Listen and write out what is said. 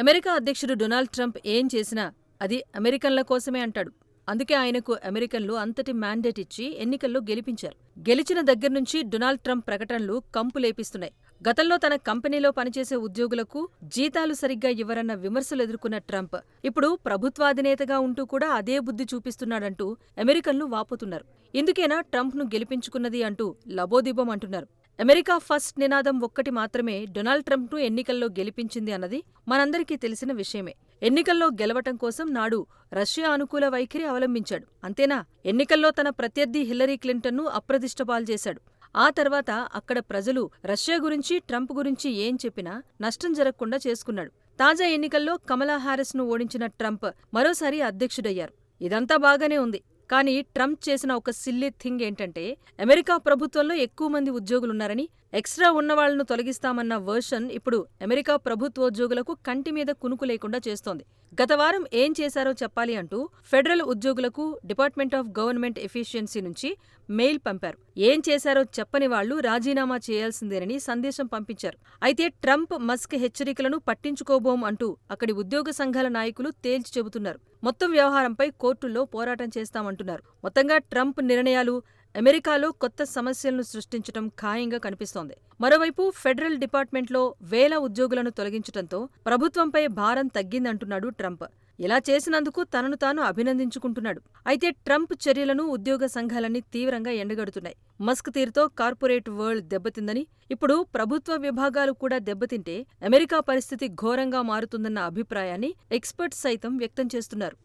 America అధ్యక్షుడు Donald Trump ఏం చేసినా అది అమెరికన్ల కోసమే అంటాడు. అందుకే ఆయనకు అమెరికన్లు అంతటి మ్యాండేట్ ఇచ్చి ఎన్నికల్లో గెలిపించారు. గెలిచిన దగ్గర్నుంచి డొనాల్డ్ ట్రంప్ ప్రకటనలు కంపు లేపిస్తున్నాయి. గతంలో తన కంపెనీలో పనిచేసే ఉద్యోగులకు జీతాలు సరిగ్గా ఇవ్వరన్న విమర్శలు ఎదుర్కొన్న ట్రంప్ ఇప్పుడు ప్రభుత్వాధినేతగా ఉంటూ కూడా అదే బుద్ధి చూపిస్తున్నాడంటూ అమెరికన్లు వాపోతున్నారు. ఇందుకేనా ట్రంప్ను గెలిపించుకున్నది అంటూ లబోదిబోం అంటున్నారు. అమెరికా ఫస్ట్ నినాదం ఒక్కటి మాత్రమే డొనాల్డ్ ట్రంప్ను ఎన్నికల్లో గెలిపించింది అన్నది మనందరికీ తెలిసిన విషయమే. ఎన్నికల్లో గెలవటం కోసం నాడు రష్యా అనుకూల వైఖరి అవలంబించాడు. అంతేనా, ఎన్నికల్లో తన ప్రత్యర్థి హిల్లరీ క్లింటన్ను అప్రదిష్టపాల్జేశాడు. ఆ తర్వాత అక్కడ ప్రజలు రష్యా గురించి ట్రంప్ గురించి ఏం చెప్పినా నష్టం జరగకుండా చేసుకున్నాడు. తాజా ఎన్నికల్లో కమలా హారిస్ను ఓడించిన ట్రంప్ మరోసారి అధ్యక్షుడయ్యారు. ఇదంతా బాగానే ఉంది. కానీ ట్రంప్ చేసిన ఒక సిల్లీ థింగ్ ఏంటంటే, అమెరికా ప్రభుత్వంలో ఎక్కువ మంది ఉద్యోగులున్నారని, ఎక్స్ట్రా ఉన్నవాళ్లను తొలగిస్తామన్న వర్షన్ ఇప్పుడు అమెరికా ప్రభుత్వోద్యోగులకు కంటి మీద కునుకు లేకుండా చేస్తోంది. గత వారం ఏం చేశారో చెప్పాలి అంటూ ఫెడరల్ ఉద్యోగులకు డిపార్ట్మెంట్ ఆఫ్ గవర్నమెంట్ ఎఫిషియన్సీ నుంచి మెయిల్ పంపారు. ఏం చేశారో చెప్పని వాళ్లు రాజీనామా చేయాల్సిందేనని సందేశం పంపించారు. అయితే ట్రంప్, మస్క్ హెచ్చరికలను పట్టించుకోబోం అంటూ అక్కడి ఉద్యోగ సంఘాల నాయకులు తేల్చి చెబుతున్నారు. మొత్తం వ్యవహారంపై కోర్టుల్లో పోరాటం చేస్తామంటున్నారు. మొత్తంగా ట్రంప్ నిర్ణయాలు అమెరికాలో కొత్త సమస్యలను సృష్టించటం ఖాయంగా కనిపిస్తోంది. మరోవైపు ఫెడరల్ డిపార్ట్మెంట్లో వేల ఉద్యోగులను తొలగించటంతో ప్రభుత్వంపై భారం తగ్గిందంటున్నాడు ట్రంప్. ఇలా చేసినందుకు తనను తాను అభినందించుకుంటున్నాడు. అయితే ట్రంప్ చర్యలను ఉద్యోగ సంఘాలన్నీ తీవ్రంగా ఎండగడుతున్నాయి. మస్క్ తీరుతో కార్పొరేట్ వరల్డ్ దెబ్బతిందని, ఇప్పుడు ప్రభుత్వ విభాగాలు కూడా దెబ్బతింటే అమెరికా పరిస్థితి ఘోరంగా మారుతుందన్న అభిప్రాయాన్ని ఎక్స్పర్ట్స్ సైతం వ్యక్తం చేస్తున్నారు.